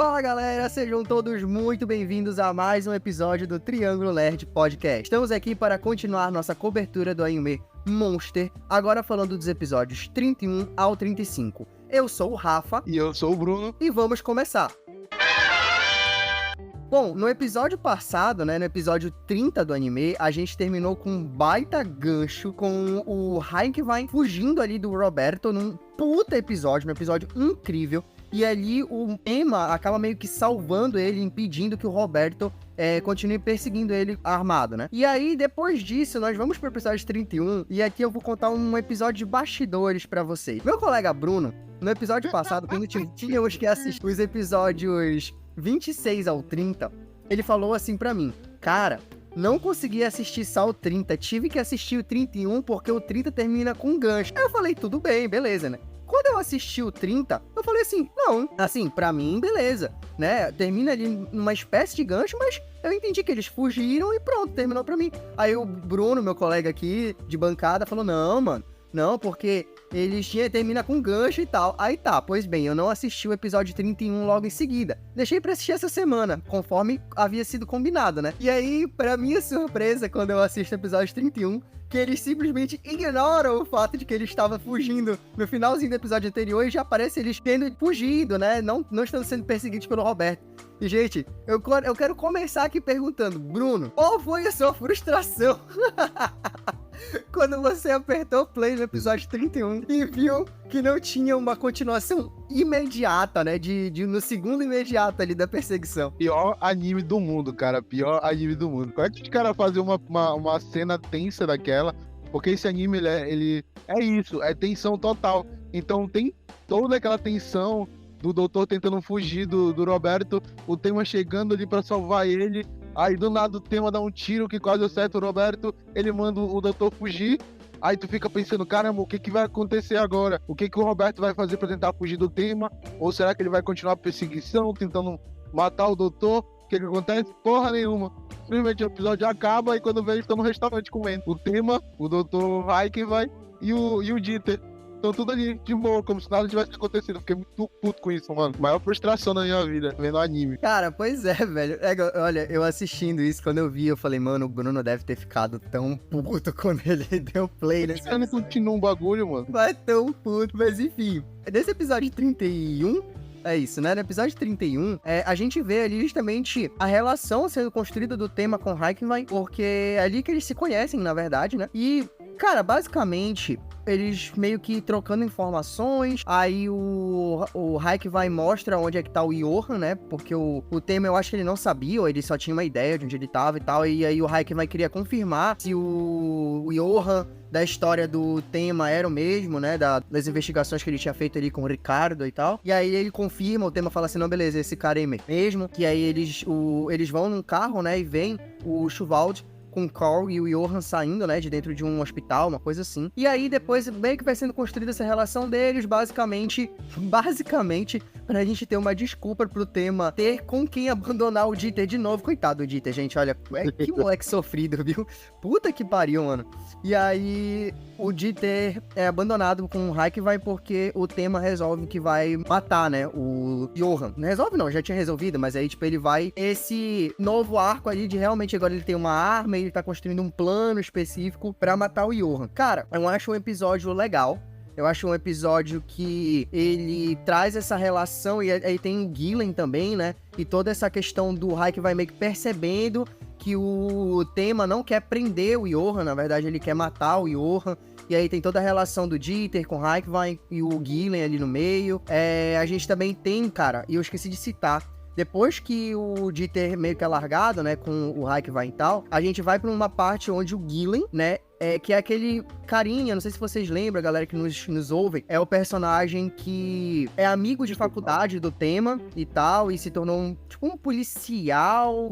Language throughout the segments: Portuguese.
Fala galera, sejam todos muito bem-vindos a mais um episódio do Triângulo Nerd Podcast. Estamos aqui para continuar nossa cobertura do anime Monster, agora falando dos episódios 31 ao 35. Eu sou o Rafa. E eu sou o Bruno. E vamos começar. Bom, no episódio passado, no episódio 30 do anime, a gente terminou com um baita gancho com o Haikyuu fugindo ali do Roberto num puta episódio, um episódio incrível. E ali o Emma acaba meio que salvando ele, impedindo que o Roberto continue perseguindo ele armado, né? E aí, depois disso, nós vamos pro episódio 31, e aqui eu vou contar um episódio de bastidores pra vocês. Meu colega Bruno, no episódio passado, quando tínhamos que assistir os episódios 26 ao 30, ele falou assim pra mim: cara, não consegui assistir só o 30, tive que assistir o 31 porque o 30 termina com um gancho. Aí eu falei, tudo bem, beleza, né? Quando eu assisti o 30, eu falei assim, não, assim, pra mim, beleza, né? Termina ali numa espécie de gancho, mas eu entendi que eles fugiram e pronto, terminou pra mim. Aí o Bruno, meu colega aqui de bancada, falou, não, mano, não, porque eles termina com gancho e tal. Aí tá, pois bem, eu não assisti o episódio 31 logo em seguida. Deixei pra assistir essa semana, conforme havia sido combinado, né? E aí, pra minha surpresa, quando eu assisto o episódio 31, que eles simplesmente ignoram o fato de que ele estava fugindo no finalzinho do episódio anterior e já aparece eles tendo fugido, né? Não estando sendo perseguidos pelo Roberto. E, gente, eu quero começar aqui perguntando, Bruno, qual foi a sua frustração quando você apertou play no episódio 31 e viu que não tinha uma continuação imediata, né? No segundo imediato ali da perseguição? Pior anime do mundo, cara. Pior anime do mundo. Como é que os caras fazem uma cena tensa daquela? Porque esse anime, ele é isso, é tensão total. Então tem toda aquela tensão do doutor tentando fugir do Roberto, o Tema chegando ali pra salvar ele. Aí do nada o Tema dá um tiro que quase acerta o Roberto, ele manda o doutor fugir. Aí tu fica pensando, caramba, o que vai acontecer agora? O que o Roberto vai fazer pra tentar fugir do Tema? Ou será que ele vai continuar a perseguição, tentando matar o doutor? O que acontece? Porra nenhuma. Simplesmente o episódio acaba e quando vem eles estão no restaurante comendo. O Tema, o doutor Haikyuu e o Dieter. Estão tudo ali, de boa, como se nada tivesse acontecido. Fiquei muito puto com isso, mano. Maior frustração na minha vida, vendo anime. Cara, pois é, velho. Olha, eu assistindo isso, quando eu vi, eu falei, mano, o Bruno deve ter ficado tão puto quando ele deu play nesse episódio. Continua um bagulho, mano. Vai tão puto, mas enfim. Nesse episódio 31... é isso, né? No episódio 31, a gente vê ali justamente a relação sendo construída do Tema com Haikyuu, porque é ali que eles se conhecem, na verdade, né? E, cara, basicamente, eles meio que trocando informações, aí o Haikyuu mostra onde é que tá o Johan, né? Porque o Tema, eu acho que ele não sabia, ou ele só tinha uma ideia de onde ele tava e tal, e aí o Haikyuu queria confirmar se o Johan da história do Tema era o mesmo, né, das investigações que ele tinha feito ali com o Ricardo e tal, e aí ele confirma, o Tema fala assim, não, beleza, esse cara é mesmo, que aí eles vão num carro, né, e vem o Shuvaldi com o Carl e o Johan saindo, né, de dentro de um hospital, uma coisa assim. E aí, depois, meio que vai sendo construída essa relação deles, basicamente, pra gente ter uma desculpa pro Tema ter com quem abandonar o Dieter de novo. Coitado do Dieter, gente, olha, que moleque sofrido, viu? Puta que pariu, mano. E aí, o Dieter é abandonado com o Haikyuu porque o Tema resolve que vai matar, né, o Johan. Não resolve não, já tinha resolvido, mas aí, tipo, ele vai... esse novo arco ali de realmente agora ele tem uma arma e ele tá construindo um plano específico pra matar o Johan. Cara, eu acho um episódio legal. Eu acho um episódio que ele traz essa relação, e aí tem o Gillen também, né? E toda essa questão do Haikyuu vai meio que percebendo que o Tema não quer prender o Johan, na verdade ele quer matar o Johan. E aí tem toda a relação do Dieter com o Haikyuu e o Gillen ali no meio. A gente também tem, cara, e eu esqueci de citar, depois que o Dieter meio que é largado, né, com o Haikyuu e tal, a gente vai pra uma parte onde o Gillen, né, que é aquele carinha, não sei se vocês lembram, galera que nos ouvem, é o personagem que é amigo de faculdade do Tema e tal, e se tornou tipo um policial,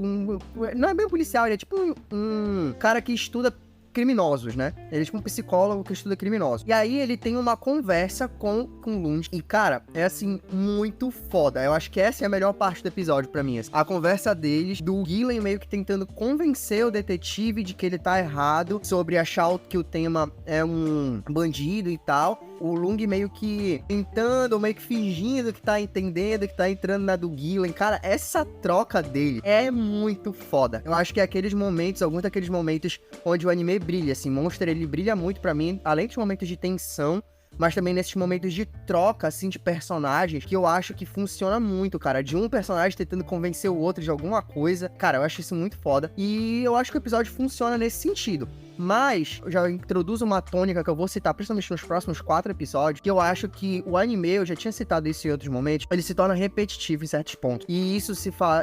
não é bem um policial, ele é tipo um cara que estuda criminosos, né? Ele é tipo um psicólogo que estuda criminosos. E aí ele tem uma conversa com o Lund. E, cara, é assim, muito foda. Eu acho que essa é a melhor parte do episódio pra mim. Assim. A conversa deles, do Gillen meio que tentando convencer o detetive de que ele tá errado sobre achar que o Tema é um bandido e tal. o Lung meio que tentando, meio que fingindo que tá entendendo, que tá entrando na do Gillen. Cara, essa troca dele é muito foda. Eu acho que é aqueles momentos, alguns daqueles momentos onde o anime brilha, assim. Monster, ele brilha muito pra mim, além de momentos de tensão, mas também nesses momentos de troca, assim, de personagens, que eu acho que funciona muito, cara. De um personagem tentando convencer o outro de alguma coisa. Cara, eu acho isso muito foda. E eu acho que o episódio funciona nesse sentido. Mas, eu já introduzo uma tônica que eu vou citar, principalmente nos próximos 4 episódios, que eu acho que o anime, eu já tinha citado isso em outros momentos, ele se torna repetitivo em certos pontos. E isso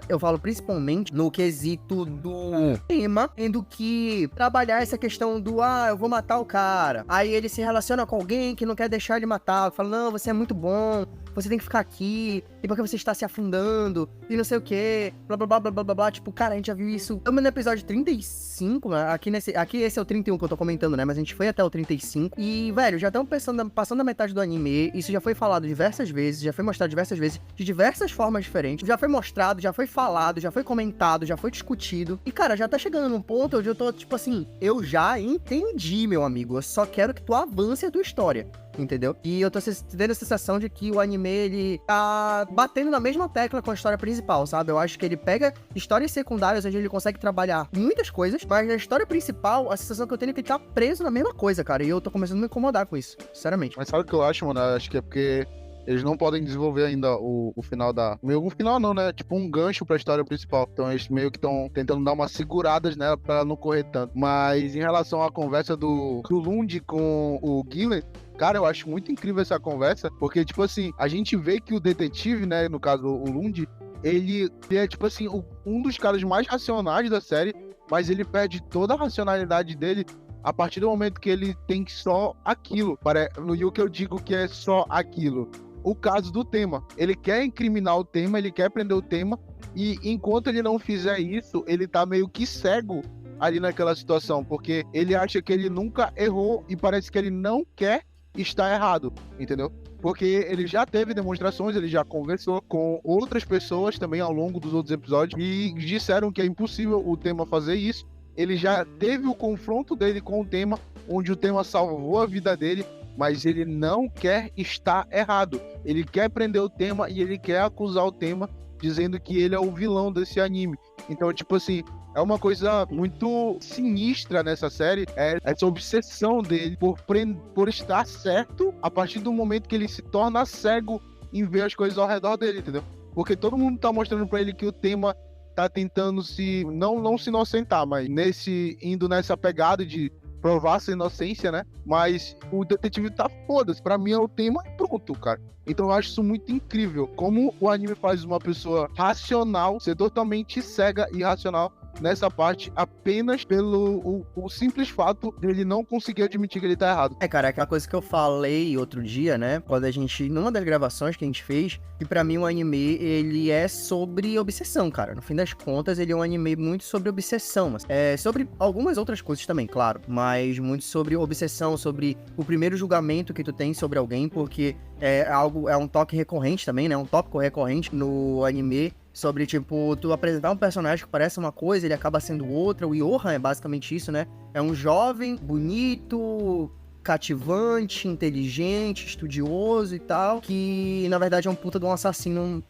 eu falo principalmente no quesito do tema, tendo que trabalhar essa questão do, eu vou matar o cara. Aí ele se relaciona com alguém que não quer deixar ele matar, fala, não, você é muito bom, você tem que ficar aqui, e porque você está se afundando, e não sei o que, blá, blá, blá, blá, blá, blá, blá. Tipo, cara, a gente já viu isso. Estamos no episódio 35, né? Aqui esse é o 31 que eu tô comentando, né? Mas a gente foi até o 35. E, velho, já estamos passando a metade do anime. Isso já foi falado diversas vezes, já foi mostrado diversas vezes, de diversas formas diferentes. Já foi mostrado, já foi falado, já foi comentado, já foi discutido. E, cara, já tá chegando num ponto onde eu tô, tipo assim, eu já entendi, meu amigo. Eu só quero que tu avance a tua história. Entendeu? E eu tô tendo a sensação de que o anime, ele tá batendo na mesma tecla com a história principal, sabe? Eu acho que ele pega histórias secundárias onde ele consegue trabalhar muitas coisas, mas na história principal, a sensação que eu tenho é que ele tá preso na mesma coisa, cara. E eu tô começando a me incomodar com isso, sinceramente. Mas sabe o que eu acho, mano? Eu acho que é porque eles não podem desenvolver ainda o final da... Meio um final não, né? Tipo um gancho pra história principal. Então eles meio que estão tentando dar umas seguradas nela pra ela não correr tanto. Mas em relação à conversa do Lund com o Gillen, cara, eu acho muito incrível essa conversa, porque, tipo assim, a gente vê que o detetive, né, no caso o Lund, ele é, tipo assim, um dos caras mais racionais da série, mas ele perde toda a racionalidade dele a partir do momento que ele tem só aquilo. E o que eu digo que é só aquilo. O caso do tema. Ele quer incriminar o tema, ele quer prender o tema, e enquanto ele não fizer isso, ele tá meio que cego ali naquela situação, porque ele acha que ele nunca errou e parece que ele não quer estar errado, entendeu? Porque ele já teve demonstrações, ele já conversou com outras pessoas também ao longo dos outros episódios e disseram que é impossível o tema fazer isso. Ele já teve o confronto dele com o tema, onde o tema salvou a vida dele, mas ele não quer estar errado. Ele quer prender o tema e ele quer acusar o tema, dizendo que ele é o vilão desse anime. Então, tipo assim, é uma coisa muito sinistra nessa série, essa obsessão dele por estar certo a partir do momento que ele se torna cego em ver as coisas ao redor dele, entendeu? Porque todo mundo tá mostrando pra ele que o tema tá tentando não se inocentar, mas indo nessa pegada de provar sua inocência, né? Mas o detetive tá foda-se. Pra mim é o tema e pronto, cara. Então eu acho isso muito incrível. Como o anime faz uma pessoa racional ser totalmente cega e irracional nessa parte apenas pelo o simples fato dele não conseguir admitir que ele tá errado. Cara, é aquela coisa que eu falei outro dia, né? Quando numa das gravações que a gente fez, que pra mim o anime, ele é sobre obsessão, cara. No fim das contas, ele é um anime muito sobre obsessão. Sobre algumas outras coisas também, claro. Mas muito sobre obsessão, sobre o primeiro julgamento que tu tem sobre alguém, porque é um toque recorrente também, né? Um tópico recorrente no anime. Sobre, tipo, tu apresentar um personagem que parece uma coisa, ele acaba sendo outra. O Johan é basicamente isso, né? É um jovem, bonito, cativante, inteligente, estudioso e tal, que, na verdade, é um puta de um assassino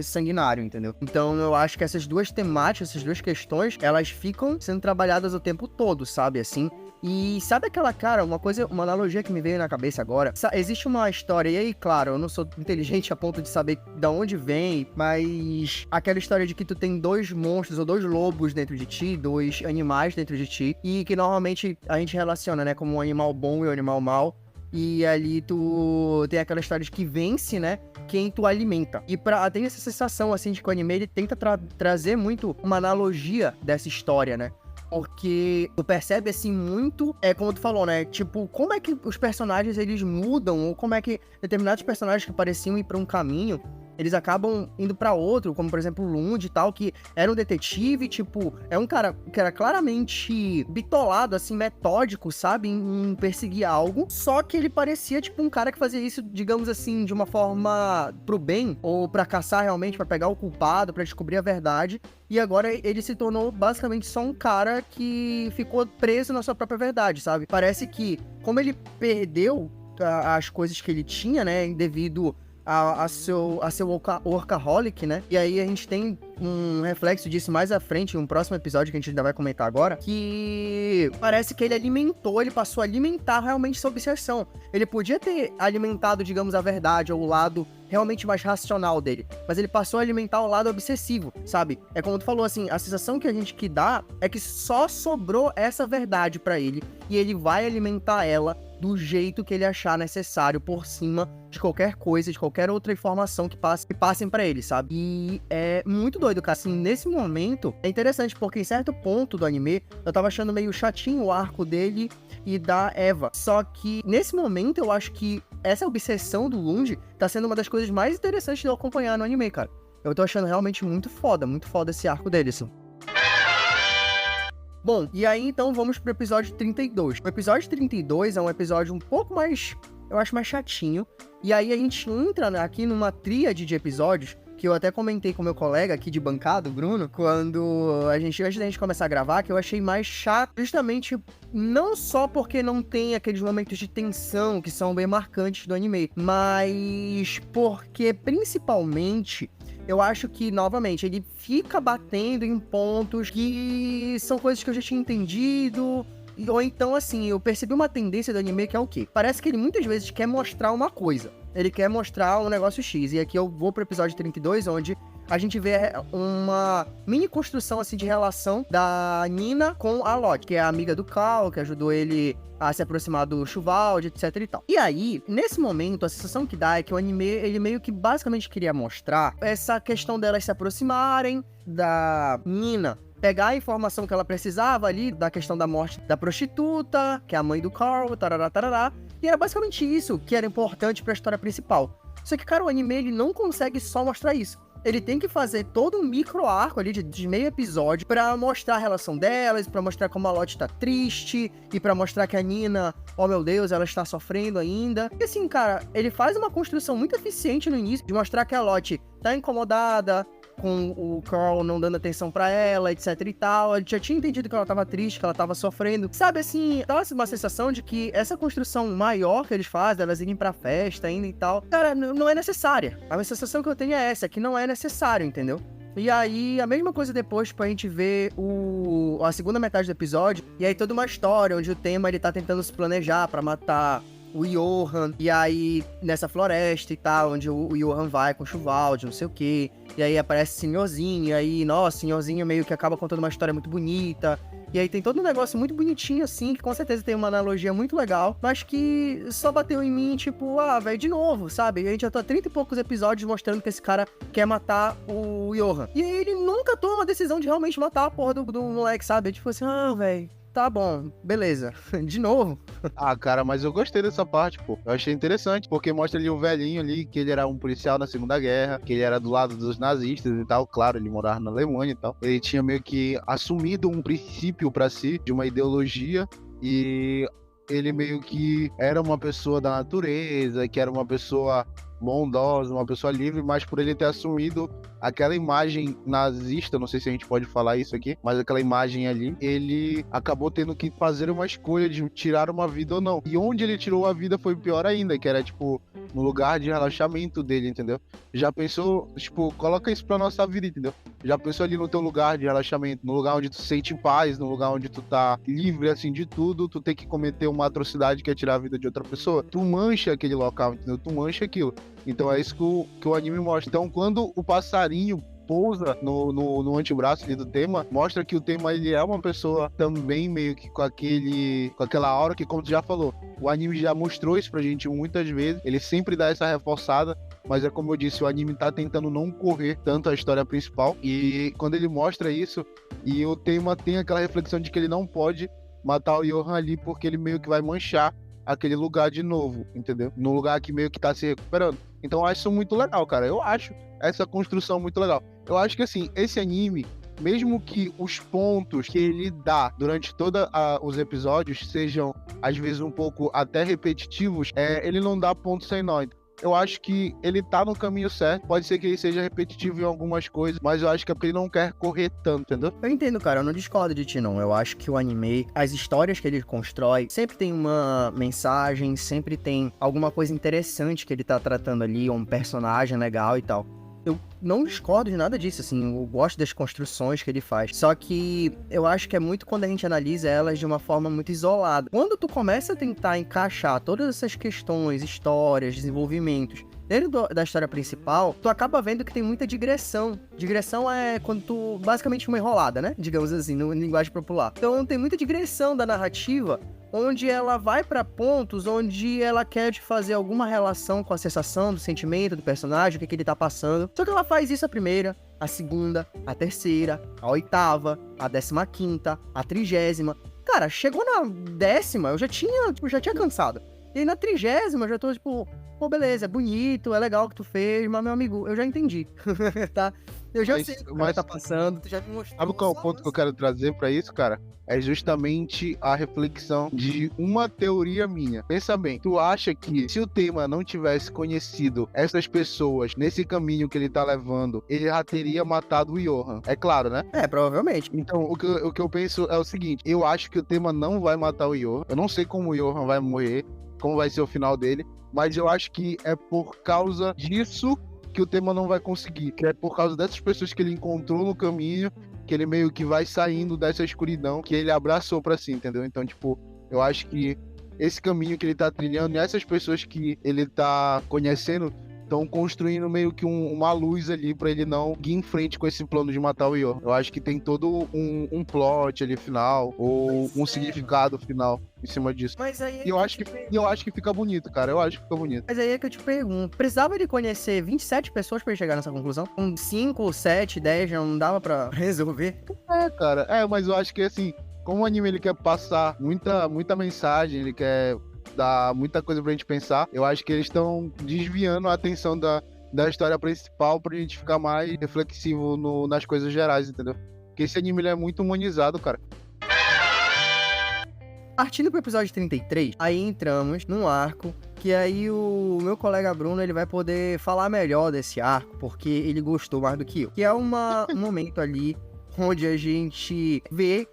sanguinário, entendeu? Então, eu acho que essas duas temáticas, essas duas questões, elas ficam sendo trabalhadas o tempo todo, sabe? Assim... E sabe aquela, cara, uma analogia que me veio na cabeça agora? Existe uma história, e aí, claro, eu não sou inteligente a ponto de saber de onde vem, mas aquela história de que tu tem 2 monstros ou 2 lobos dentro de ti, 2 animais dentro de ti, e que normalmente a gente relaciona, né, como um animal bom e um animal mau. E ali tu tem aquela história de que vence, né, quem tu alimenta. E tem essa sensação, assim, de que o anime, ele tenta trazer muito uma analogia dessa história, né? Porque tu percebe, assim, muito... como tu falou, né? Tipo, como é que os personagens, eles mudam? Ou como é que determinados personagens que pareciam ir pra um caminho, eles acabam indo pra outro, como, por exemplo, o Lund e tal, que era um detetive, tipo... É um cara que era claramente bitolado, assim, metódico, sabe? Em perseguir algo. Só que ele parecia, tipo, um cara que fazia isso, digamos assim, de uma forma pro bem, ou pra caçar realmente, pra pegar o culpado, pra descobrir a verdade. E agora ele se tornou basicamente só um cara que ficou preso na sua própria verdade, sabe? Parece que, como ele perdeu as coisas que ele tinha, né, devido a seu workaholic, né? E aí a gente tem um reflexo disso mais à frente, em um próximo episódio que a gente ainda vai comentar agora, que parece que ele passou a alimentar realmente essa obsessão. Ele podia ter alimentado, digamos, a verdade, ou o lado realmente mais racional dele, mas ele passou a alimentar o lado obsessivo, sabe? É como tu falou, assim, a sensação que a gente que dá é que só sobrou essa verdade pra ele, e ele vai alimentar ela do jeito que ele achar necessário, por cima de qualquer coisa, de qualquer outra informação que passem pra ele, sabe? E é muito doido, cara. Assim, nesse momento, é interessante, porque em certo ponto do anime, eu tava achando meio chatinho o arco dele e da Eva. Só que, nesse momento, eu acho que essa obsessão do Lunge tá sendo uma das coisas mais interessantes de eu acompanhar no anime, cara. Eu tô achando realmente muito foda esse arco dele, assim. Bom, e aí então vamos pro episódio 32. O episódio 32 é um episódio um pouco mais, eu acho, mais chatinho. E aí a gente entra aqui numa tríade de episódios que eu até comentei com meu colega aqui de bancada, o Bruno, antes da gente começar a gravar, que eu achei mais chato, justamente não só porque não tem aqueles momentos de tensão que são bem marcantes do anime, mas porque principalmente eu acho que, novamente, ele fica batendo em pontos que são coisas que eu já tinha entendido. Ou então, assim, eu percebi uma tendência do anime que é o quê? Parece que ele muitas vezes quer mostrar uma coisa. Ele quer mostrar um negócio X. E aqui eu vou pro episódio 32, onde a gente vê uma mini construção, assim, de relação da Nina com a Lottie, que é a amiga do Cal, que ajudou ele a se aproximar do Shuvaldi, etc e tal. E aí, nesse momento, a sensação que dá é que o anime, ele meio que basicamente queria mostrar essa questão delas se aproximarem, da Nina pegar a informação que ela precisava ali, da questão da morte da prostituta, que é a mãe do Carl, tarará, tarará. E era basicamente isso que era importante pra história principal. Só que, cara, o anime, ele não consegue só mostrar isso. Ele tem que fazer todo um micro arco ali de meio episódio pra mostrar a relação delas, pra mostrar como a Lottie tá triste, e pra mostrar que a Nina, oh meu Deus, ela está sofrendo ainda. E assim, cara, ele faz uma construção muito eficiente no início, de mostrar que a Lottie tá incomodada com o Carl não dando atenção pra ela, etc e tal. Ele já tinha entendido que ela tava triste, que ela tava sofrendo. Sabe, assim, dá uma sensação de que essa construção maior que eles fazem, elas irem pra festa ainda e tal, cara, não é necessária. A sensação que eu tenho é essa, que não é necessário, entendeu? E aí, a mesma coisa depois, tipo, a gente vê a segunda metade do episódio, e aí toda uma história onde o tema, ele tá tentando se planejar pra matar o Johan, e aí nessa floresta e tal, onde o Johan vai com o Shuvaldi, não sei o que, e aí aparece o Senhorzinho, e aí, nossa, o Senhorzinho meio que acaba contando uma história muito bonita, e aí tem todo um negócio muito bonitinho, assim, que com certeza tem uma analogia muito legal, mas que só bateu em mim, tipo, velho, de novo, sabe? E a gente já tá há 30 e poucos episódios mostrando que esse cara quer matar o Johan, e aí ele nunca toma a decisão de realmente matar a porra do moleque, sabe? Tipo assim, velho, tá bom, beleza. De novo. Ah, cara, mas eu gostei dessa parte, pô. Eu achei interessante, porque mostra ali o velhinho ali, que ele era um policial na Segunda Guerra, que ele era do lado dos nazistas e tal. Claro, ele morava na Alemanha e tal. Ele tinha meio que assumido um princípio pra si, de uma ideologia, e ele meio que era uma pessoa da natureza, que era uma pessoa bondosa, uma pessoa livre, mas por ele ter assumido aquela imagem nazista, não sei se a gente pode falar isso aqui, mas aquela imagem ali, ele acabou tendo que fazer uma escolha de tirar uma vida ou não. E onde ele tirou a vida foi pior ainda, que era, tipo, no lugar de relaxamento dele, entendeu? Já pensou, tipo, coloca isso pra nossa vida, entendeu? Já pensou ali no teu lugar de relaxamento, no lugar onde tu se sente paz, no lugar onde tu tá livre, assim, de tudo, tu tem que cometer uma atrocidade que é tirar a vida de outra pessoa, tu mancha aquele local, entendeu? Tu mancha aquilo. Então é isso que o anime mostra. Então quando o passarinho pousa no antebraço ali do tema, mostra que o tema, ele é uma pessoa também meio que com aquela aura que, como tu já falou, o anime já mostrou isso pra gente muitas vezes, ele sempre dá essa reforçada, mas é como eu disse, o anime tá tentando não correr tanto a história principal, e quando ele mostra isso, e o tema tem aquela reflexão de que ele não pode matar o Johan ali, porque ele meio que vai manchar aquele lugar de novo, entendeu? No lugar que meio que tá se recuperando. Então eu acho isso muito legal, cara. Eu acho essa construção muito legal. Eu acho que, assim, esse anime, mesmo que os pontos que ele dá durante todos os episódios sejam, às vezes, um pouco até repetitivos, ele não dá ponto sem nó. eu acho que ele tá no caminho certo. Pode ser que ele seja repetitivo em algumas coisas, mas eu acho que é porque ele não quer correr tanto, entendeu? Eu entendo, cara, eu não discordo de ti, não. Eu acho que o anime, as histórias que ele constrói, sempre tem uma mensagem, sempre tem alguma coisa interessante que ele tá tratando ali, um personagem legal e tal. Eu não discordo de nada disso, assim, eu gosto das construções que ele faz. Só que eu acho que é muito quando a gente analisa elas de uma forma muito isolada. Quando tu começa a tentar encaixar todas essas questões, histórias, desenvolvimentos dentro da história principal, tu acaba vendo que tem muita digressão. Digressão é quando tu, basicamente uma enrolada, né? Digamos assim, no linguagem popular. Então tem muita digressão da narrativa, onde ela vai pra pontos onde ela quer te fazer alguma relação com a sensação, do sentimento do personagem, o que ele tá passando. Só que ela faz isso a primeira, a segunda, a terceira, a oitava, a 15ª, a 30ª. Cara, chegou na 10ª, eu já tinha cansado. E aí na 30ª eu já tô tipo, pô, beleza, é bonito, é legal o que tu fez, mas meu amigo, eu já entendi, tá? Eu já sei o que o cara tá passando, tu já me mostrou. Sabe qual é o ponto que eu quero trazer pra isso, cara? É justamente a reflexão de uma teoria minha. Pensa bem, tu acha que se o tema não tivesse conhecido essas pessoas nesse caminho que ele tá levando, ele já teria matado o Johan? É claro, né? É, provavelmente. Então, o que eu penso é o seguinte, eu acho que o tema não vai matar o Johan. Eu não sei como o Johan vai morrer, como vai ser o final dele, mas eu acho que é por causa disso que o tema não vai conseguir, que é por causa dessas pessoas que ele encontrou no caminho, que ele meio que vai saindo dessa escuridão que ele abraçou pra si, entendeu? Então, tipo, eu acho que esse caminho que ele tá trilhando e essas pessoas que ele tá conhecendo estão construindo meio que uma luz ali pra ele não ir em frente com esse plano de matar o Yor. Eu acho que tem todo um plot ali final, ou um significado final em cima disso. Mas aí E eu acho que fica bonito, cara. Eu acho que fica bonito. Mas aí é que eu te pergunto, precisava de conhecer 27 pessoas pra ele chegar nessa conclusão? Com 5, 7, 10 já não dava pra resolver? É, cara. É, mas eu acho que assim, como o anime ele quer passar muita mensagem, ele quer dar muita coisa pra gente pensar, eu acho que eles estão desviando a atenção da história principal pra gente ficar mais reflexivo nas coisas gerais, entendeu? Porque esse anime ele é muito humanizado, cara. Partindo pro episódio 33, aí entramos num arco que aí o meu colega Bruno, ele vai poder falar melhor desse arco, porque ele gostou mais do que eu. Que é um momento ali onde a gente vê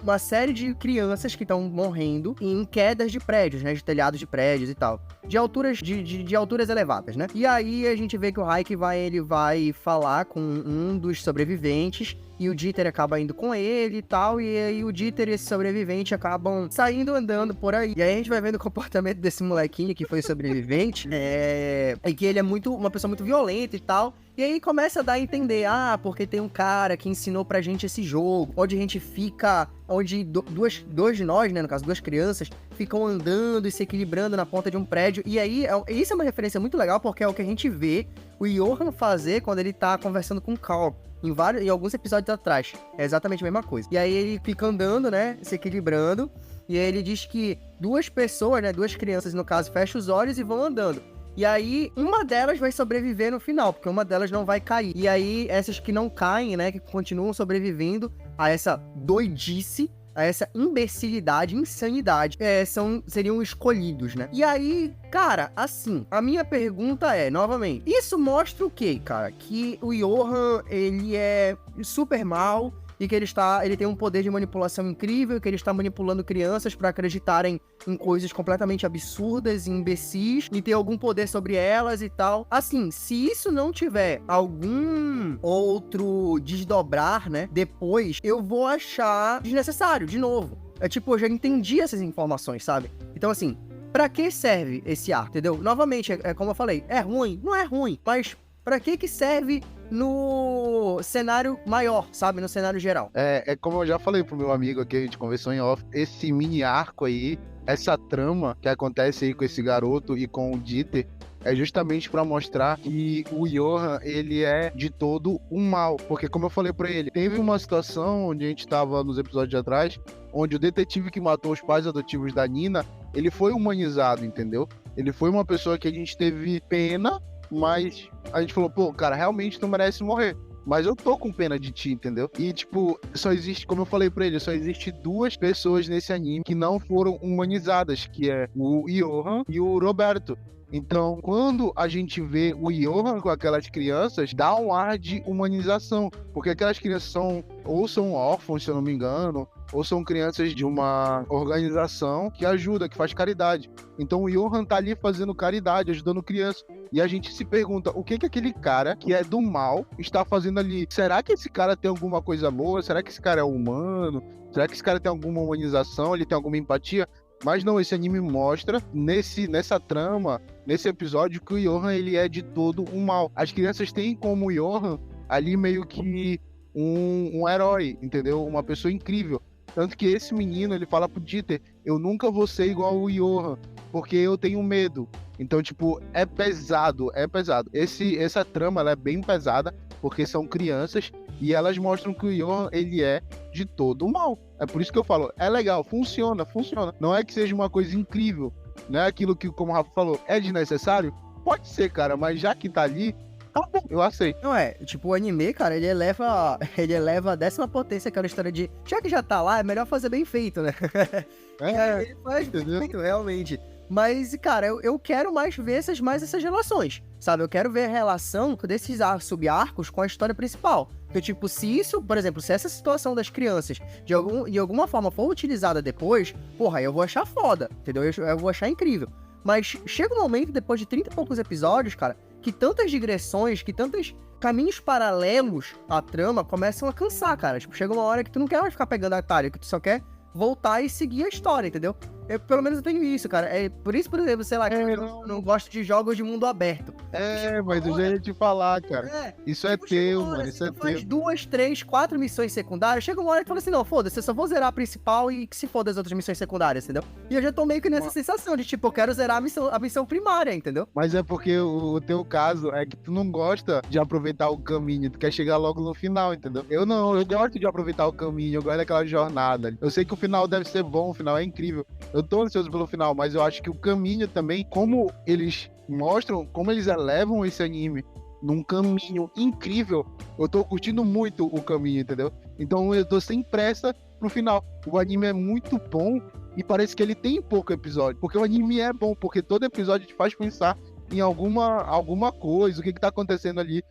uma série de crianças que estão morrendo em quedas de prédios, né? De telhados de prédios e tal. De alturas, de alturas elevadas, né? E aí a gente vê que o Raik ele vai falar com um dos sobreviventes e o Dieter acaba indo com ele e tal, e aí o Dieter e esse sobrevivente acabam saindo andando por aí. E aí a gente vai vendo o comportamento desse molequinho que foi sobrevivente, e que ele é uma pessoa muito violenta e tal. E aí começa a dar a entender, porque tem um cara que ensinou pra gente esse jogo, onde a gente fica, onde dois de nós, né, no caso, duas crianças, ficam andando e se equilibrando na ponta de um prédio. E aí, isso é uma referência muito legal, porque é o que a gente vê o Johan fazer quando ele tá conversando com o Carl. Em alguns episódios atrás. É exatamente a mesma coisa. E aí ele fica andando, né? Se equilibrando. E aí ele diz que duas pessoas, né? Duas crianças, no caso, fecham os olhos e vão andando. E aí, uma delas vai sobreviver no final, porque uma delas não vai cair. E aí, essas que não caem, né? Que continuam sobrevivendo a essa doidice, a essa imbecilidade, insanidade, seriam escolhidos, né? E aí, cara, assim, a minha pergunta é, novamente, isso mostra o quê, cara? Que o Johan, ele é super mal e que ele tem um poder de manipulação incrível, que ele está manipulando crianças pra acreditarem em coisas completamente absurdas e imbecis e ter algum poder sobre elas e tal. Assim, se isso não tiver algum outro desdobrar, né, depois, eu vou achar desnecessário, de novo. É tipo, eu já entendi essas informações, sabe? Então, assim, pra que serve esse arco, entendeu? Novamente, é como eu falei, é ruim? Não é ruim, mas pra que serve no cenário maior, sabe? No cenário geral. É como eu já falei pro meu amigo aqui, a gente conversou em off, esse mini arco aí, essa trama que acontece aí com esse garoto e com o Dieter, é justamente pra mostrar que o Johan, ele é de todo um mal. Porque, como eu falei pra ele, teve uma situação onde a gente tava nos episódios de atrás, onde o detetive que matou os pais adotivos da Nina, ele foi humanizado, entendeu? Ele foi uma pessoa que a gente teve pena, mas a gente falou, pô, cara, realmente não merece morrer. mas eu tô com pena de ti, entendeu? E, tipo, só existe, como eu falei pra ele, só existe 2 pessoas nesse anime que não foram humanizadas, que é o Johan e o Roberto. Então, quando a gente vê o Johan com aquelas crianças, dá um ar de humanização, porque aquelas crianças são órfãos, se eu não me engano, ou são crianças de uma organização que ajuda, que faz caridade. Então o Johan tá ali fazendo caridade, ajudando crianças. E a gente se pergunta, o que aquele cara que é do mal está fazendo ali? Será que esse cara tem alguma coisa boa? Será que esse cara é humano? Será que esse cara tem alguma humanização? Ele tem alguma empatia? Mas não, esse anime mostra nessa trama, nesse episódio, que o Johan ele é de todo um mal. As crianças têm como o Johan ali meio que um herói, entendeu? Uma pessoa incrível. Tanto que esse menino, ele fala pro Dieter, eu nunca vou ser igual o Johan, porque eu tenho medo. Então, tipo, é pesado, é pesado. Essa trama, ela é bem pesada, porque são crianças, e elas mostram que o Johan, ele é de todo mal. É por isso que eu falo, é legal, funciona. Não é que seja uma coisa incrível, não é aquilo que, como o Rafa falou, é desnecessário? Pode ser, cara, mas já que tá ali, tá bom, eu aceito. Não é, tipo, o anime, cara, ele eleva a 10ª potência, aquela história de, já que já tá lá, é melhor fazer bem feito, né? Ele faz bem feito, realmente. Mas, cara, eu quero mais ver essas relações, sabe? Eu quero ver a relação desses sub-arcos com a história principal. Porque, tipo, se isso, por exemplo, se essa situação das crianças de alguma forma for utilizada depois, porra, eu vou achar foda, entendeu? Eu vou achar incrível. Mas chega um momento, depois de 30 e poucos episódios, cara, que tantas digressões, que tantos caminhos paralelos à trama começam a cansar, cara. Tipo, chega uma hora que tu não quer mais ficar pegando atalho, que tu só quer voltar e seguir a história, entendeu? Pelo menos eu tenho isso, cara. É por isso, por exemplo, sei lá, eu não gosto de jogos de mundo aberto. Mas eu já ia te falar, cara. Isso é teu, mano. Isso é teu. Faz 2, 3, 4 missões secundárias, chega uma hora que tu fala assim, não, foda-se, eu só vou zerar a principal e que se foda as outras missões secundárias, entendeu? E eu já tô meio que nessa sensação de, tipo, eu quero zerar a missão primária, entendeu? Mas é porque o teu caso é que tu não gosta de aproveitar o caminho, tu quer chegar logo no final, entendeu? Eu não, eu gosto de aproveitar o caminho, eu gosto daquela jornada. Eu sei que o final deve ser bom, o final é incrível. Eu tô ansioso pelo final, mas eu acho que o caminho também, como eles mostram, como eles elevam esse anime num caminho incrível, eu tô curtindo muito o caminho, entendeu? Então eu tô sem pressa pro final. O anime é muito bom e parece que ele tem pouco episódio, porque o anime é bom, porque todo episódio te faz pensar em alguma coisa, o que tá acontecendo ali,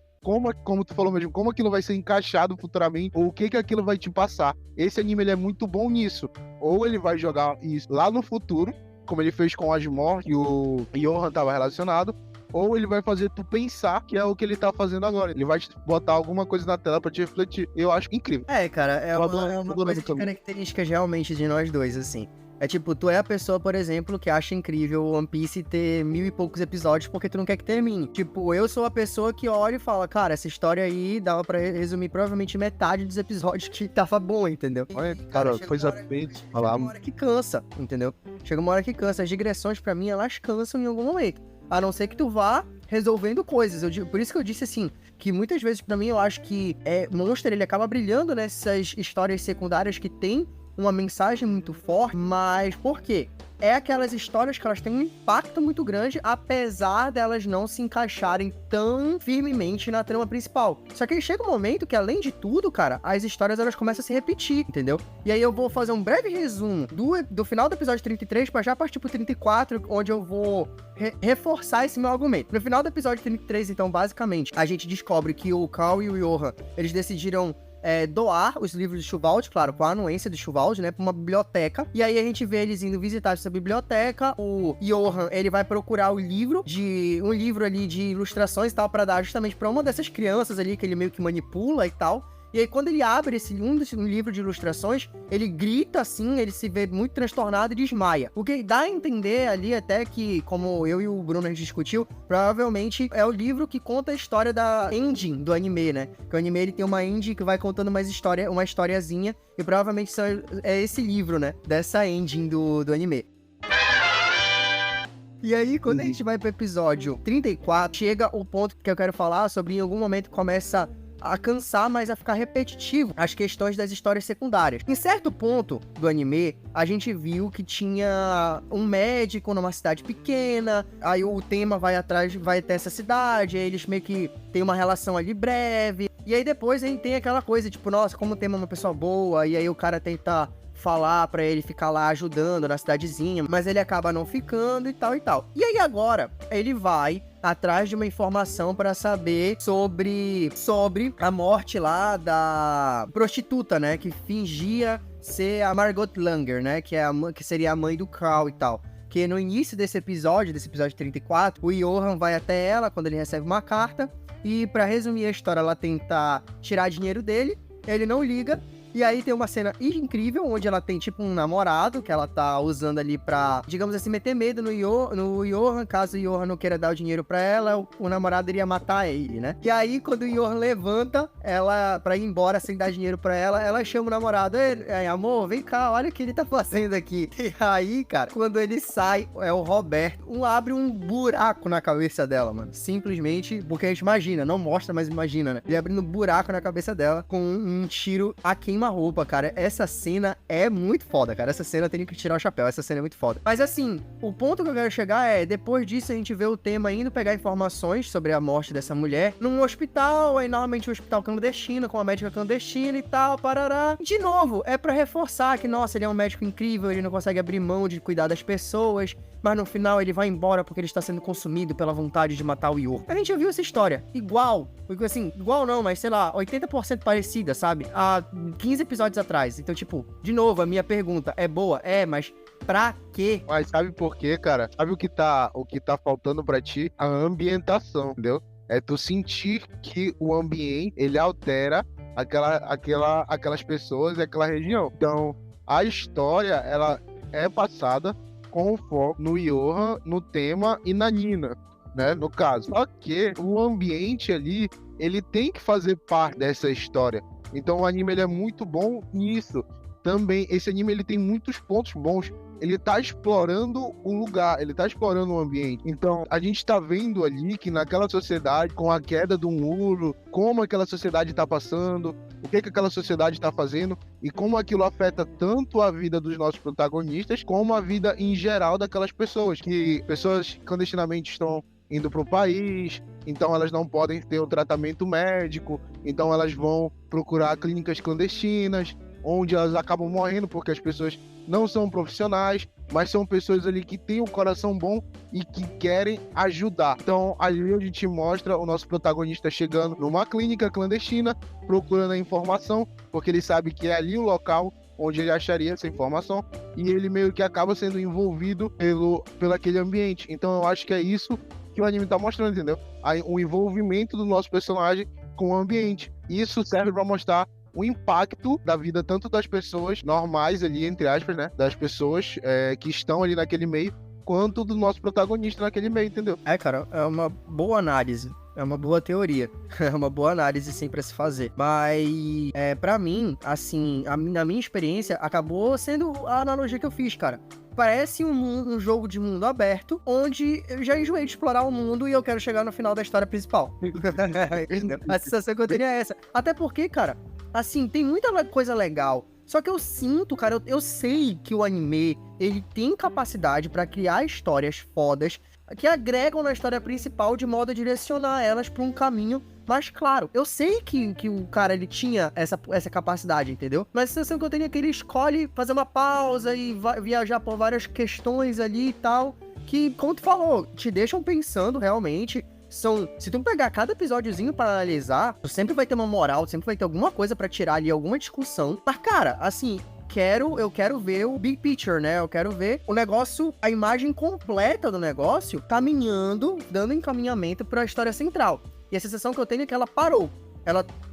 como tu falou mesmo, como aquilo vai ser encaixado futuramente, ou o que aquilo vai te passar. Esse anime, ele é muito bom nisso. Ou ele vai jogar isso lá no futuro, como ele fez com o Asmor e o Johan tava relacionado, ou ele vai fazer tu pensar que é o que ele tá fazendo agora. Ele vai te botar alguma coisa na tela pra te refletir. Eu acho incrível. Cara, é uma coisa de características realmente de nós dois, assim. É tipo, tu é a pessoa, por exemplo, que acha incrível o One Piece ter 1000 e poucos episódios porque tu não quer que termine. Tipo, eu sou a pessoa que olha e fala, cara, essa história aí dava pra resumir provavelmente metade dos episódios que tava bom, entendeu? Olha, cara, coisa bem falar. Chega uma hora que cansa, entendeu? Chega uma hora que cansa. As digressões, pra mim, elas cansam em algum momento. A não ser que tu vá resolvendo coisas. Por isso que eu disse assim, que muitas vezes, pra mim, eu acho que Monster, ele acaba brilhando nessas histórias secundárias que tem uma mensagem muito forte, mas por quê? É aquelas histórias que elas têm um impacto muito grande, apesar delas não se encaixarem tão firmemente na trama principal. Só que aí chega um momento que, além de tudo, cara, as histórias elas começam a se repetir, entendeu? E aí eu vou fazer um breve resumo do final do episódio 33 pra já partir pro 34, onde eu vou reforçar esse meu argumento. No final do episódio 33, então, basicamente, a gente descobre que o Carl e o Johan, eles decidiram doar os livros de Shuvaldi, claro, com a anuência de Shuvaldi, né, pra uma biblioteca. E aí a gente vê eles indo visitar essa biblioteca. O Johan, ele vai procurar um livro ali de ilustrações e tal, pra dar justamente pra uma dessas crianças ali que ele meio que manipula e tal. E aí, quando ele abre um livro de ilustrações, ele grita assim, ele se vê muito transtornado e desmaia. O que dá a entender ali até que, como eu e o Bruno a gente discutiu, provavelmente é o livro que conta a história da ending do anime, né? Que o anime, ele tem uma ending que vai contando uma historiazinha, e provavelmente é esse livro, né? Dessa ending do anime. E aí, quando a gente vai pro episódio 34, chega o ponto que eu quero falar sobre, em algum momento começa a cansar, mas a ficar repetitivo as questões das histórias secundárias. Em certo ponto do anime, a gente viu que tinha um médico numa cidade pequena, aí o tema vai até essa cidade, aí eles meio que tem uma relação ali breve, e aí depois a gente tem aquela coisa, tipo, nossa, como o tema é uma pessoa boa, e aí o cara tenta falar pra ele ficar lá ajudando na cidadezinha, mas ele acaba não ficando e tal e tal. E aí agora, ele vai atrás de uma informação pra saber sobre a morte lá da prostituta, né, que fingia ser a Margot Langer, né, que seria a mãe do Carl e tal. Que no início desse episódio 34, o Johan vai até ela quando ele recebe uma carta, e pra resumir a história, ela tenta tirar dinheiro dele, ele não liga. E aí tem uma cena incrível, onde ela tem, tipo, um namorado, que ela tá usando ali pra, digamos assim, meter medo no Johan. Caso o Johan não queira dar o dinheiro pra ela, o namorado iria matar ele, né? E aí, quando o Johan levanta, ela, pra ir embora sem dar dinheiro pra ela chama o namorado. Ei, amor, vem cá, olha o que ele tá fazendo aqui. E aí, cara, quando ele sai, é o Roberto, abre um buraco na cabeça dela, mano. Simplesmente, porque a gente imagina, não mostra, mas imagina, né? Ele abrindo um buraco na cabeça dela com um tiro a queima-roupa, cara. Essa cena é muito foda, cara. Essa cena eu tenho que tirar o chapéu. Essa cena é muito foda. Mas assim, o ponto que eu quero chegar é, depois disso a gente vê o tema indo pegar informações sobre a morte dessa mulher num hospital, aí normalmente um hospital clandestino, com uma médica clandestina e tal, parará. De novo, é pra reforçar que, nossa, ele é um médico incrível, ele não consegue abrir mão de cuidar das pessoas, mas no final ele vai embora porque ele está sendo consumido pela vontade de matar o Yor. A gente já viu essa história. Igual. Assim, igual não, mas sei lá, 80% parecida, sabe? Há 15 episódios atrás. Então, tipo, de novo, a minha pergunta é boa? É, mas pra quê? Mas sabe por quê, cara? Sabe o que tá faltando pra ti? A ambientação, entendeu? É tu sentir que o ambiente, ele altera aquelas pessoas e aquela região. Então, a história, ela é passada com o foco no Johan, no tema e na Nina, né, no caso. Só que o ambiente ali, ele tem que fazer parte dessa história. Então o anime, ele é muito bom nisso. Também, esse anime, ele tem muitos pontos bons. Ele tá explorando o lugar, ele tá explorando o ambiente. Então, a gente tá vendo ali que naquela sociedade, com a queda do muro, como aquela sociedade tá passando, o que aquela sociedade tá fazendo e como aquilo afeta tanto a vida dos nossos protagonistas, como a vida em geral daquelas pessoas, que pessoas clandestinamente estão indo para o país, então elas não podem ter um tratamento médico, então elas vão procurar clínicas clandestinas, onde elas acabam morrendo porque as pessoas não são profissionais, mas são pessoas ali que têm um coração bom e que querem ajudar. Então, ali a gente mostra o nosso protagonista chegando numa clínica clandestina, procurando a informação, porque ele sabe que é ali o local onde ele acharia essa informação, e ele meio que acaba sendo envolvido pelo aquele ambiente. Então, eu acho que é isso que o anime tá mostrando, entendeu? Aí, o envolvimento do nosso personagem com o ambiente. Isso serve para mostrar o impacto da vida tanto das pessoas normais ali, entre aspas, né? Das pessoas que estão ali naquele meio, quanto do nosso protagonista naquele meio, entendeu? Cara, é uma boa análise. É uma boa teoria. É uma boa análise, sim, pra se fazer. Mas, pra mim, assim, na minha experiência, acabou sendo a analogia que eu fiz, cara. Parece um jogo de mundo aberto, onde eu já enjoei de explorar o mundo e eu quero chegar no final da história principal. A sensação que eu teria é essa. Até porque, cara, assim, tem muita coisa legal. Só que eu sinto, cara, eu sei que o anime, ele tem capacidade pra criar histórias fodas que agregam na história principal de modo a direcionar elas pra um caminho mais claro. Eu sei que o cara, ele tinha essa capacidade, entendeu? Mas a sensação que eu tenho é que ele escolhe fazer uma pausa e viajar por várias questões ali e tal, que, como tu falou, te deixam pensando realmente. Se tu pegar cada episódiozinho pra analisar, tu sempre vai ter uma moral, sempre vai ter alguma coisa pra tirar ali, alguma discussão. Mas, cara, assim, eu quero ver o big picture, né? Eu quero ver o negócio, a imagem completa do negócio, caminhando, dando encaminhamento pra história central. E a sensação que eu tenho é que ela parou.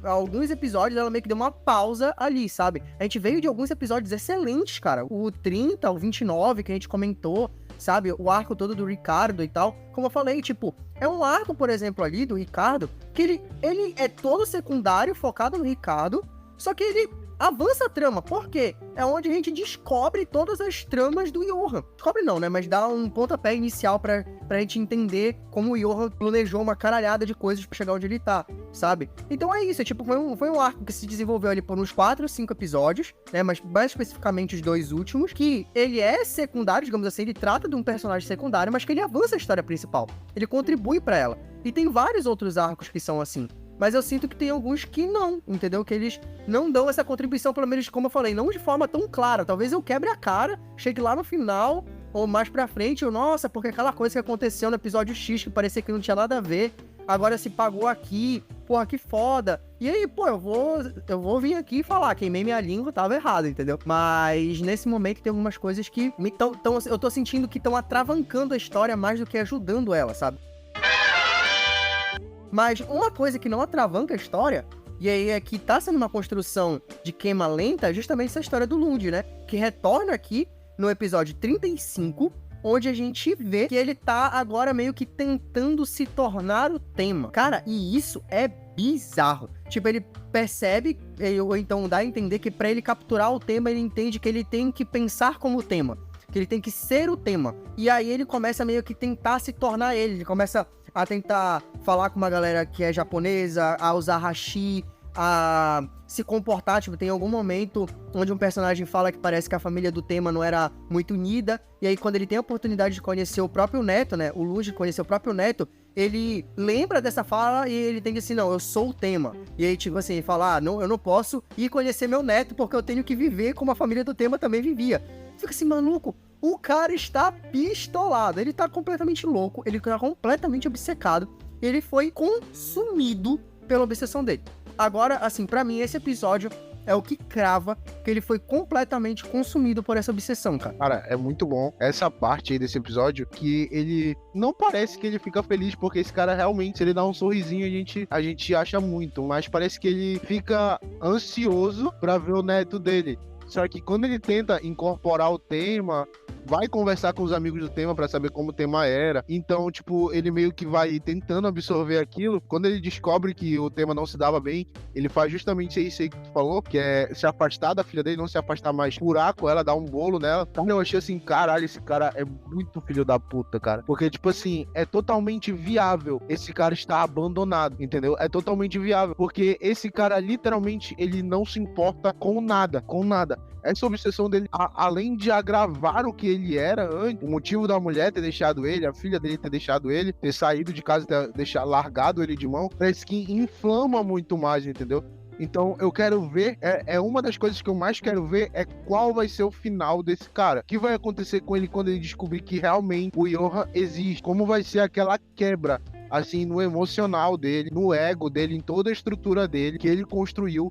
Alguns episódios, ela meio que deu uma pausa ali, sabe? A gente veio de alguns episódios excelentes, cara. O 30, o 29, que a gente comentou, sabe? O arco todo do Ricardo e tal. Como eu falei, tipo, é um arco, por exemplo, ali do Ricardo, que ele é todo secundário, focado no Ricardo, só que ele avança a trama. Por quê? É onde a gente descobre todas as tramas do Johan. Descobre não, né? Mas dá um pontapé inicial pra gente entender como o Johan planejou uma caralhada de coisas pra chegar onde ele tá, sabe? Então é isso, tipo, foi um arco que se desenvolveu ali por uns 4 ou 5 episódios, né? Mas mais especificamente os 2 últimos, que ele é secundário, digamos assim, ele trata de um personagem secundário, mas que ele avança a história principal. Ele contribui pra ela. E tem vários outros arcos que são assim. Mas eu sinto que tem alguns que não, entendeu? Que eles não dão essa contribuição, pelo menos, como eu falei, não de forma tão clara. Talvez eu quebre a cara, chegue lá no final, ou mais pra frente, nossa, porque aquela coisa que aconteceu no episódio X, que parecia que não tinha nada a ver, agora se pagou aqui, porra, que foda. E aí, pô, eu vou vir aqui e falar, queimei minha língua, tava errado, entendeu? Mas nesse momento tem algumas coisas que eu tô sentindo que estão atravancando a história mais do que ajudando ela, sabe? Mas uma coisa que não atravanca a história, e aí é que tá sendo uma construção de queima lenta, é justamente essa história do Lund, né? Que retorna aqui no episódio 35, onde a gente vê que ele tá agora meio que tentando se tornar o tema. Cara, e isso é bizarro. Tipo, ele percebe, ou então dá a entender que pra ele capturar o tema, ele entende que ele tem que pensar como tema. Que ele tem que ser o tema. E aí ele começa meio que tentar se tornar ele começa a tentar falar com uma galera que é japonesa, a usar hashi, a se comportar, tipo, tem algum momento onde um personagem fala que parece que a família do tema não era muito unida, e aí quando ele tem a oportunidade de conhecer o próprio neto, né, o Luigi conhecer o próprio neto, ele lembra dessa fala e ele tem que assim, não, eu sou o tema. E aí, tipo assim, ele fala, não, eu não posso ir conhecer meu neto porque eu tenho que viver como a família do tema também vivia. Fica assim, maluco, o cara está pistolado, ele tá completamente louco, ele tá completamente obcecado, ele foi consumido pela obsessão dele. Agora, assim, pra mim, esse episódio é o que crava que ele foi completamente consumido por essa obsessão, cara. Cara, é muito bom essa parte aí desse episódio, que ele não parece que ele fica feliz, porque esse cara realmente, se ele dá um sorrisinho, a gente acha muito, mas parece que ele fica ansioso pra ver o neto dele. Só que quando ele tenta incorporar o tema, vai conversar com os amigos do tema pra saber como o tema era. Então, tipo, ele meio que vai tentando absorver aquilo. Quando ele descobre que o tema não se dava bem, ele faz justamente isso aí que tu falou, que é se afastar da filha dele, não se afastar mais, furar com ela, dar um bolo nela. Então eu achei assim, caralho, esse cara é muito filho da puta, cara. Porque, tipo assim, é totalmente viável esse cara estar abandonado, entendeu? É totalmente viável, porque esse cara, literalmente, ele não se importa com nada, com nada. Essa obsessão dele, além de agravar o que ele era antes, o motivo da mulher ter deixado ele, a filha dele ter deixado ele, ter saído de casa, ter largado ele de mão, parece que inflama muito mais, entendeu? Então eu quero ver, é uma das coisas que eu mais quero ver é qual vai ser o final desse cara. O que vai acontecer com ele quando ele descobrir que realmente o Johan existe? Como vai ser aquela quebra, assim, no emocional dele, no ego dele, em toda a estrutura dele, que ele construiu,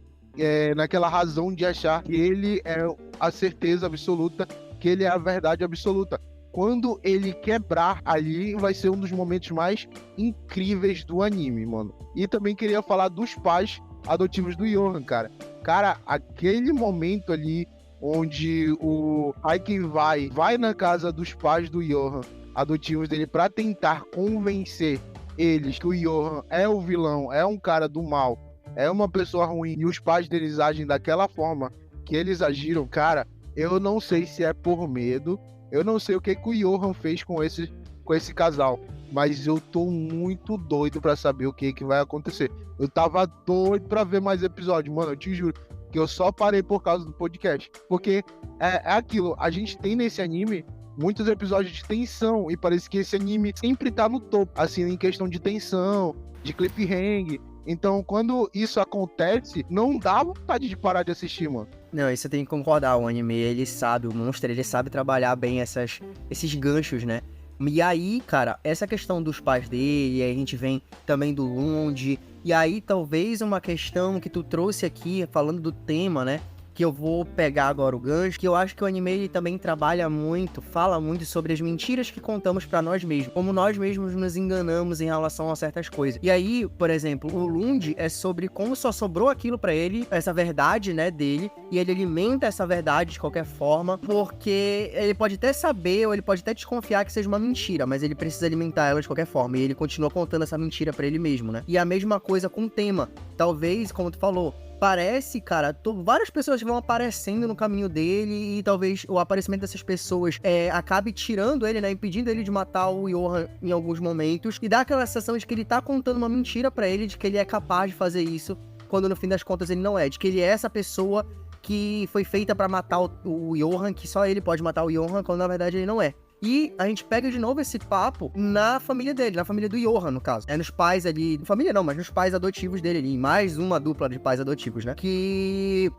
naquela razão de achar que ele é a certeza absoluta, que ele é a verdade absoluta. Quando ele quebrar ali, vai ser um dos momentos mais incríveis do anime, mano. E também queria falar dos pais adotivos do Johan, cara. Cara, aquele momento ali onde o Aiken vai na casa dos pais do Johan, adotivos dele, pra tentar convencer eles que o Johan é o vilão, é um cara do mal, é uma pessoa ruim, e os pais deles agem daquela forma que eles agiram, cara, eu não sei se é por medo, eu não sei o que o Johan fez com esse casal, mas eu tô muito doido pra saber o que vai acontecer. Eu tava doido pra ver mais episódios, mano, eu te juro que eu só parei por causa do podcast, porque é aquilo, a gente tem nesse anime muitos episódios de tensão, e parece que esse anime sempre tá no topo, assim, em questão de tensão, de cliffhanger. Então, quando isso acontece, não dá vontade de parar de assistir, mano. Não, isso eu tenho que concordar, o anime, ele sabe, o Monster, ele sabe trabalhar bem esses ganchos, né? E aí, cara, essa questão dos pais dele, aí a gente vem também do Lund, e aí talvez uma questão que tu trouxe aqui, falando do tema, né? Que eu vou pegar agora o gancho, que eu acho que o anime ele também trabalha muito, fala muito sobre as mentiras que contamos pra nós mesmos, como nós mesmos nos enganamos em relação a certas coisas. E aí, por exemplo, o Lund é sobre como só sobrou aquilo pra ele, essa verdade, né, dele, e ele alimenta essa verdade de qualquer forma, porque ele pode até saber, ou ele pode até desconfiar que seja uma mentira, mas ele precisa alimentar ela de qualquer forma, e ele continua contando essa mentira pra ele mesmo, né? E a mesma coisa com o tema. talvez, como tu falou, parece, cara, várias pessoas vão aparecendo no caminho dele e talvez o aparecimento dessas pessoas acabe tirando ele, né, impedindo ele de matar o Johan em alguns momentos e dá aquela sensação de que ele tá contando uma mentira pra ele, de que ele é capaz de fazer isso, quando no fim das contas ele não é, de que ele é essa pessoa que foi feita pra matar o Johan, que só ele pode matar o Johan, quando na verdade ele não é. E a gente pega de novo esse papo na família dele, na família do Johan, no caso. Nos pais ali, família não, mas nos pais adotivos dele ali, mais uma dupla de pais adotivos, né? Que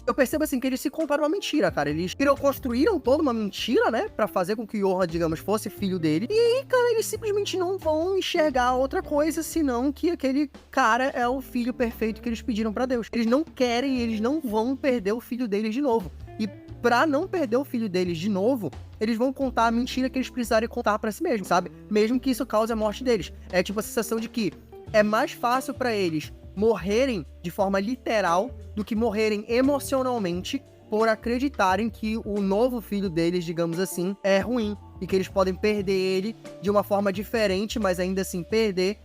eu percebo assim, que eles se contaram uma mentira, cara. Eles construíram toda uma mentira, né? Pra fazer com que o Johan, digamos, fosse filho dele. E aí, cara, eles simplesmente não vão enxergar outra coisa, senão que aquele cara é o filho perfeito que eles pediram pra Deus. Eles não querem, eles não vão perder o filho deles de novo. E pra não perder o filho deles de novo, eles vão contar a mentira que eles precisarem contar pra si mesmos, sabe? Mesmo que isso cause a morte deles. É tipo a sensação de que é mais fácil pra eles morrerem de forma literal do que morrerem emocionalmente por acreditarem que o novo filho deles, digamos assim, é ruim e que eles podem perder ele de uma forma diferente, mas ainda assim perder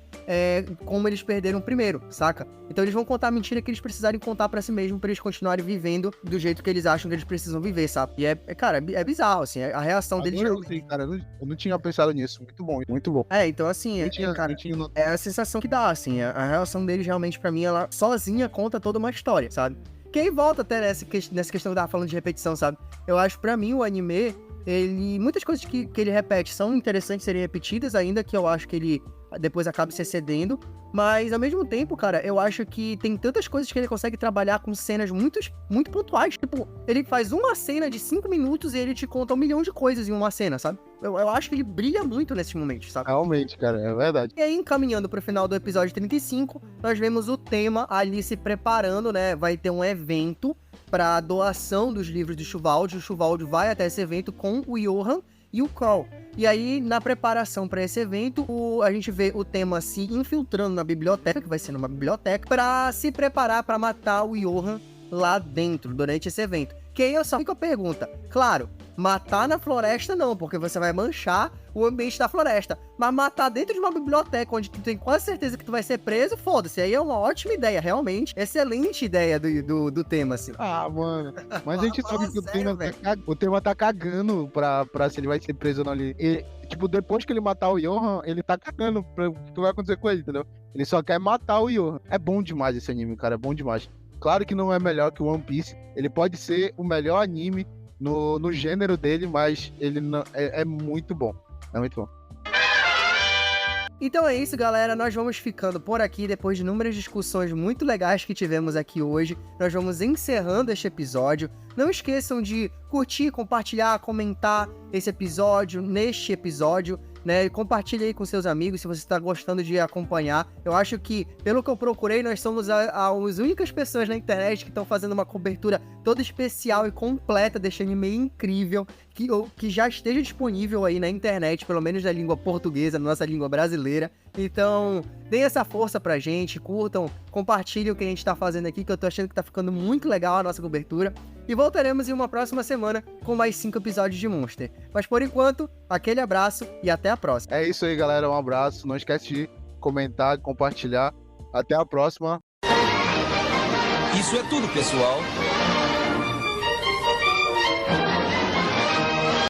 como eles perderam primeiro, saca? Então eles vão contar a mentira que eles precisarem contar pra si mesmo, pra eles continuarem vivendo do jeito que eles acham que eles precisam viver, sabe? E cara, é bizarro, assim, a reação deles... Cara, eu não tinha pensado nisso, muito bom, muito bom. Então assim, cara, é a sensação que dá, assim, a reação deles realmente pra mim, ela sozinha conta toda uma história, sabe? Que aí volta até nessa questão que eu tava falando de repetição, sabe? Eu acho, pra mim, o anime, muitas coisas que ele repete são interessantes serem repetidas, ainda que eu acho que ele depois acaba se excedendo, mas ao mesmo tempo, cara, eu acho que tem tantas coisas que ele consegue trabalhar com cenas muito pontuais, tipo, ele faz uma cena de 5 minutos e ele te conta 1 milhão de coisas em uma cena, sabe? Eu acho que ele brilha muito nesses momentos, sabe? Realmente, cara, é verdade. E aí, encaminhando pro final do episódio 35, nós vemos o tema ali se preparando, né? Vai ter um evento pra doação dos livros de Shuvaldi. O Shuvaldi vai até esse evento com o Johan e o Carl. E aí, na preparação para esse evento, a gente vê o tema se infiltrando na biblioteca, que vai ser numa biblioteca, para se preparar para matar o Johan lá dentro, durante esse evento. Que aí eu só fico a pergunta, claro, matar na floresta não, porque você vai manchar o ambiente da floresta, mas matar dentro de uma biblioteca, onde tu tem quase certeza que tu vai ser preso, foda-se, aí é uma ótima ideia, realmente, excelente ideia do tema, assim. Ah, mano, mas a gente sabe que o tema tá cagando pra se ele vai ser preso ou não ali. E, tipo, depois que ele matar o Johan, ele tá cagando pra o que vai acontecer com ele, entendeu? Ele só quer matar o Johan. É bom demais esse anime, cara, é bom demais. Claro que não é melhor que o One Piece, ele pode ser o melhor anime no gênero dele, mas ele não, é muito bom. É muito bom. Então é isso, galera. Nós vamos ficando por aqui depois de inúmeras discussões muito legais que tivemos aqui hoje. Nós vamos encerrando este episódio. Não esqueçam de curtir, compartilhar, comentar esse episódio, neste episódio, né? Compartilhe aí com seus amigos se você está gostando de acompanhar. Eu acho que, pelo que eu procurei, nós somos as únicas pessoas na internet que estão fazendo uma cobertura toda especial e completa deste anime incrível, que já esteja disponível aí na internet, pelo menos na língua portuguesa, na nossa língua brasileira. Então, deem essa força pra gente, curtam, compartilhem o que a gente tá fazendo aqui, que eu tô achando que tá ficando muito legal a nossa cobertura. E voltaremos em uma próxima semana com mais 5 episódios de Monster. Mas por enquanto, aquele abraço e até a próxima. É isso aí, galera. Um abraço. Não esquece de comentar, compartilhar. Até a próxima. Isso é tudo, pessoal.